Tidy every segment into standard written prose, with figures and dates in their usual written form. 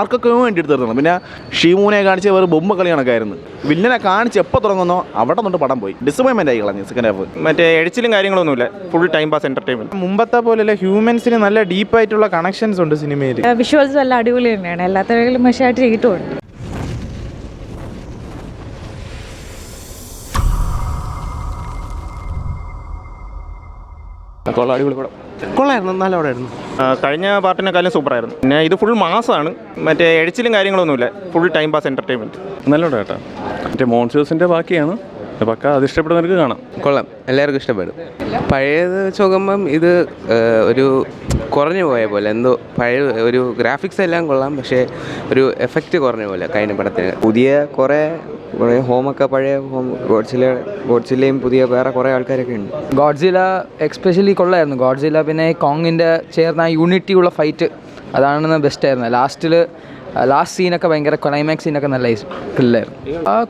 ആർക്കൊക്കെ വേണ്ടി എടുത്തിരുന്നു. പിന്നെ ഷീമൂനെ കാണിച്ച് വേറെ ബൊമ്മ കളി കണക്കായിരുന്നു. വില്ലനെ കാണിച്ച് എപ്പോൾ തുടങ്ങുന്നോ അവിടെ തൊട്ട് പടം പോയി. ഡിസപ്പോയിൻമെൻ്റ് ആയി കളഞ്ഞു സെക്കൻഡ് ഹാഫ്. മറ്റേ എഡിച്ചിലും കാര്യങ്ങളൊന്നുമില്ല, ഫുൾ ടൈം പാസ് എൻ്റർടൈൻമെൻറ്റ്. മുമ്പത്തെ പോലെയല്ല, ഹ്യൂമൻസിന് നല്ല ഡീപ്പായിട്ടുള്ള കണക്ഷൻസ് ഉണ്ട് സിനിമയിൽ. വിഷ്വൽസ് എല്ലാം അടിപൊളി തന്നെയാണ്, എല്ലാത്തരത്തിലും മെഷായിട്ട് ചെയ്തിട്ടുണ്ട്. അടിപൊളി പടം കൊള്ളായിരുന്നു, നല്ല പടമായിരുന്നു. കഴിഞ്ഞ പാർട്ടിനെക്കാളും സൂപ്പറായിരുന്നു. പിന്നെ ഇത് ഫുൾ മാസമാണ്, മറ്റേ എഡിച്ചിലും കാര്യങ്ങളൊന്നുമില്ല, ഫുൾ ടൈം പാസ് എൻ്റർടൈൻമെൻറ്റ്. നല്ല പടം കേട്ടോ. മറ്റേ മോൺസ്റ്റേഴ്സിൻ്റെ ബാക്കിയാണ് പക്ക. അത് ഇഷ്ടപ്പെടുന്നവർക്ക് കാണാം. കൊള്ളാം, എല്ലാവർക്കും ഇഷ്ടപ്പെടും. പഴയത് വെച്ച് നോക്കുമ്പം ഇത് ഒരു കുറഞ്ഞു പോയ പോലെ എന്തോ. പഴയ ഒരു ഗ്രാഫിക്സ് എല്ലാം കൊള്ളാം, പക്ഷേ ഒരു എഫക്റ്റ് കുറഞ്ഞ പോലെ കഴിഞ്ഞ പടത്തിന്. പുതിയ കുറേ ഹോമൊക്കെ പഴയ ഹോം ഗോഡ്സിലയും പുതിയ വേറെ കുറേ ആൾക്കാരൊക്കെ ഉണ്ട്. ഗോഡ്സില എക്സ്പെഷ്യലി കൊള്ളായിരുന്നു. ഗോഡ്സില പിന്നെ കോങ്ങിൻ്റെ ചേർന്ന ആ യൂണിറ്റിയുള്ള ഫൈറ്റ് അതാണ് ബെസ്റ്റായിരുന്നു. ലാസ്റ്റ് സീനൊക്കെ ഭയങ്കര ക്ലൈമാക്സ് സീനൊക്കെ നല്ല കില്ലായിരുന്നു.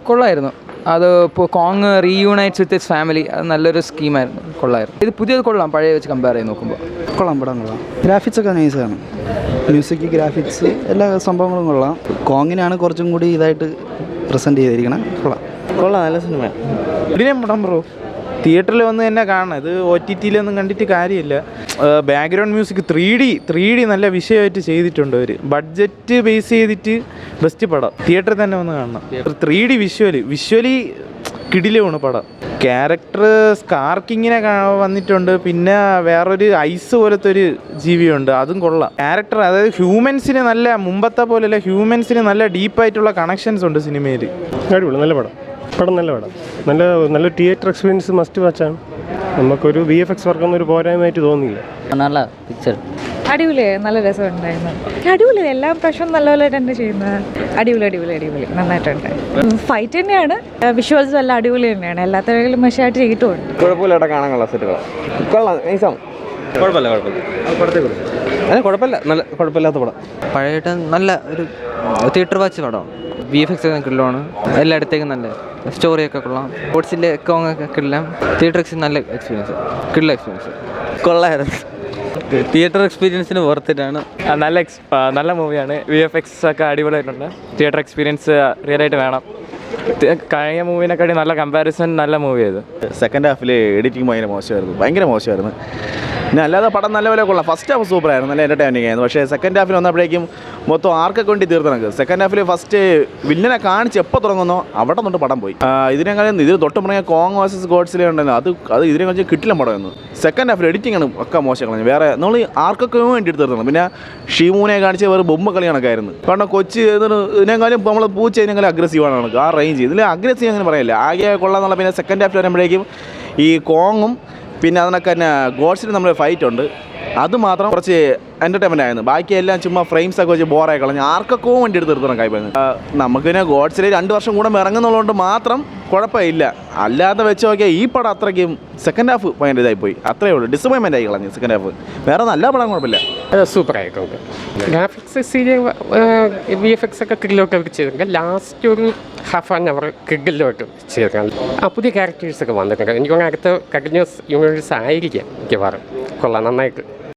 കൊള്ളായിരുന്നു. അത് ഇപ്പോൾ കോങ് റീയൂണൈറ്റ്സ് വിത്ത് ഇറ്റ്സ് ഫാമിലി, അത് നല്ലൊരു സ്കീമായിരുന്നു. കൊള്ളായിരുന്നു. ഇത് പുതിയത് കൊള്ളാം, പഴയ വെച്ച് കമ്പയർ ചെയ്ത് നോക്കുമ്പോൾ കൊള്ളാം. പടം കൊള്ളാം. ഗ്രാഫിക്സ് ഒക്കെ നൈസാണ്. മ്യൂസിക്, ഗ്രാഫിക്സ്, എല്ലാ സംഭവങ്ങളും കൊള്ളാം. കോങ്ങിനാണ് കുറച്ചും കൂടി ഇതായിട്ട് പ്രസൻറ്റ് ചെയ്തിരിക്കണം. കൊള്ളാം, നല്ല സിനിമ. ഇതിനെ പടം ബ്രോ തിയേറ്ററിൽ വന്ന് തന്നെ കാണണം. ഇത് OTT-ലൊന്നും കണ്ടിട്ട് കാര്യമില്ല. ബാക്ക്ഗ്രൗണ്ട് മ്യൂസിക് 3D നല്ല വിഷയമായിട്ട് ചെയ്തിട്ടുണ്ട് അവർ. ബഡ്ജറ്റ് ബേസ് ചെയ്തിട്ട് ബെസ്റ്റ് പടം. തിയേറ്ററിൽ തന്നെ വന്ന് കാണണം. 3D വിഷ്വലി കിടിലമാണ് പടം. ക്യാരക്ടർ സ്കാർക്കിങ്ങിനെ വന്നിട്ടുണ്ട്. പിന്നെ വേറൊരു ഐസ് പോലത്തെ ഒരു ജീവിയുണ്ട്, അതും കൊള്ളാം. ക്യാരക്ടർ അതായത് ഹ്യൂമൻസിന് നല്ല, മുമ്പത്തെ പോലെയല്ല, ഹ്യൂമൻസിന് നല്ല ഡീപ്പായിട്ടുള്ള കണക്ഷൻസ് ഉണ്ട് സിനിമയിൽ. അടിപൊളി, നല്ല പടം. നല്ല പടം. നല്ല തിയേറ്റർ എക്സ്പീരിയൻസ് മസ്റ്റ് വാച്ചാണ്. നമുക്കൊരു VFX വർക്കൊന്നും ഒരു പോരായ്മയായിട്ട് തോന്നിയില്ല. നല്ല പിക്ചർ. അടിപൊളിയായി, നല്ല രസമുണ്ടായിരുന്നു. അടിപൊളി, എല്ലാ പ്രശ്നവും നല്ലപോലെ തന്നെ ചെയ്യുന്നത്. അടിപൊളി നന്നായിട്ടുണ്ട്. ഫൈറ്റ് തന്നെയാണ്, വിഷ്വൽസും എല്ലാം അടിപൊളി തന്നെയാണ്, എല്ലാത്തരത്തിലും മെഷായിട്ട് ചെയ്തിട്ടുണ്ട്. കുഴപ്പമില്ല, കാണാൻ കൊള്ളാം. സെറ്റുകൾ കൊള്ളാം, നൈസാണ്. കുഴപ്പമില്ല, കുഴപ്പമില്ലാത്ത പടം. പഴയട്ട് നല്ല ഒരു തിയേറ്റർ വാച്ച് പടമാണ്. VFX ഒക്കെ കിടലാണ്, എല്ലായിടത്തേക്കും നല്ല സ്റ്റോറിയൊക്കെ കൊള്ളാം. സ്പോർട്സിൻ്റെ ഒക്കെ കിടലാം. തിയേറ്റർ നല്ല എക്സ്പീരിയൻസ്, കിടല എക്സ്പീരിയൻസ്. കൊള്ളായിരുന്നു. തിയേറ്റർ എക്സ്പീരിയൻസിന് വർത്തിട്ടാണ്. നല്ല മൂവിയാണ്. VFX ഒക്കെ അടിപൊളിയായിട്ടുണ്ട്. തിയേറ്റർ എക്സ്പീരിയൻസ് റിയലായിട്ട് വേണം. കഴിഞ്ഞ മൂവിനെക്കാട്ടി നല്ല കമ്പാരിസൺ, നല്ല മൂവി ആയത്. സെക്കൻഡ് ഹാഫിൽ എഡിറ്റിംഗ് ഭയങ്കര മോശമായിരുന്നു. പിന്നെ അല്ലാതെ പടം നല്ലപോലെ കൊള്ളാം. ഫസ്റ്റ് ഹാഫ് സൂപ്പറായിരുന്നു, നല്ല എൻ്റർടൈനിങ് ആയിരുന്നു. പക്ഷേ സെക്കൻഡ് ഹാഫിൽ വന്നപ്പോഴേക്കും മൊത്തം ആർക്കൊക്കെ വേണ്ടി തീർത്തണക്ക്. സെക്കൻഡ് ഹാഫിൽ ഫസ്റ്റ് വില്ലനെ കാണിച്ച് എപ്പോൾ തുടങ്ങുന്നോ അവിടെ തൊട്ട് പടം പോയി. ഇതിനെക്കാളും ഇതിൽ തൊട്ട് പറഞ്ഞാൽ കോങ് വേഴ്സസ് ഗോഡ്സിലെ ഉണ്ടല്ലോ, അത് ഇതിനെ കുറിച്ച് കിട്ടില്ല പടമായിരുന്നു. സെക്കൻഡ് ഹാഫിൽ എഡിറ്റിംഗ് ആണ് ഒക്കെ മോശം കളഞ്ഞു. വേറെ നമ്മൾ ആർക്കൊക്കെ വേണ്ടി എടുത്തിരുന്നു. പിന്നെ ഷീമൂനെ കാണിച്ച് വേറെ ബൊമ്മ കളി കണക്കായിരുന്നു. കാരണം കൊച്ചി ഇതിനേക്കാളും നമ്മൾ പൂച്ച ഇതിനേക്കാളും അഗ്രസീവാണ് കണക്ക്. ആ റേഞ്ച് ഇതിൽ അഗ്രസീവ് അങ്ങനെ പറയില്ല, ആകെ കൊള്ളാന്നുള്ള. പിന്നെ സെക്കൻഡ് ഹാഫിൽ വരുമ്പോഴേക്കും ഈ കോങ്ങും പിന്നെ അതിനൊക്കെ തന്നെ ഗോഡ്സിന് നമ്മൾ ഫൈറ്റ് ഉണ്ട്, അതുമാത്രം കുറച്ച് എൻ്റർടൈൻമെൻ്റ് ആയിരുന്നു. ബാക്കിയെല്ലാം ചുമ്മാ ഫ്രെയിംസ് ഒക്കെ വെച്ച് ബോറായി കളഞ്ഞ് ആർക്കൊക്കെ വേണ്ടി എടുത്തിടണം കായ്പ. നമുക്ക് പിന്നെ ഗോഡ്സിൽ 2 വർഷം കൂടെ ഇറങ്ങുന്നതുകൊണ്ട് മാത്രം കുഴപ്പമില്ല. അല്ലാതെ വെച്ച് നോക്കിയാൽ ഈ പടം അത്രയ്ക്കും സെക്കൻഡ് ഹാഫ് ഭയങ്കര ഇതായിപ്പോയി, അത്രയേ ഉള്ളൂ. ഡിസപ്പോയിൻമെൻ്റ് ആയി കളഞ്ഞു സെക്കൻഡ് ഹാഫ്. വേറെ നല്ല പടം കുഴപ്പമില്ല, സൂപ്പറായിട്ടുണ്ട്. ഗ്രാഫിക്സ് VFX ഒക്കെ കിഡിലോട്ട് അവർക്ക് ചെയ്തിരിക്കുക. ലാസ്റ്റ് ഒരു ½ കിഡിലോട്ട് ചെയ്തിരിക്കുക. പുതിയ ക്യാരക്ടേഴ്സൊക്കെ വന്നിട്ടുണ്ട്. എനിക്ക് അടുത്ത കണ്ടിന്യൂസ് യൂണിവേഴ്സ് ആയിരിക്കാം മിക്കവാറും. കൊള്ളാം, നന്നായിട്ട്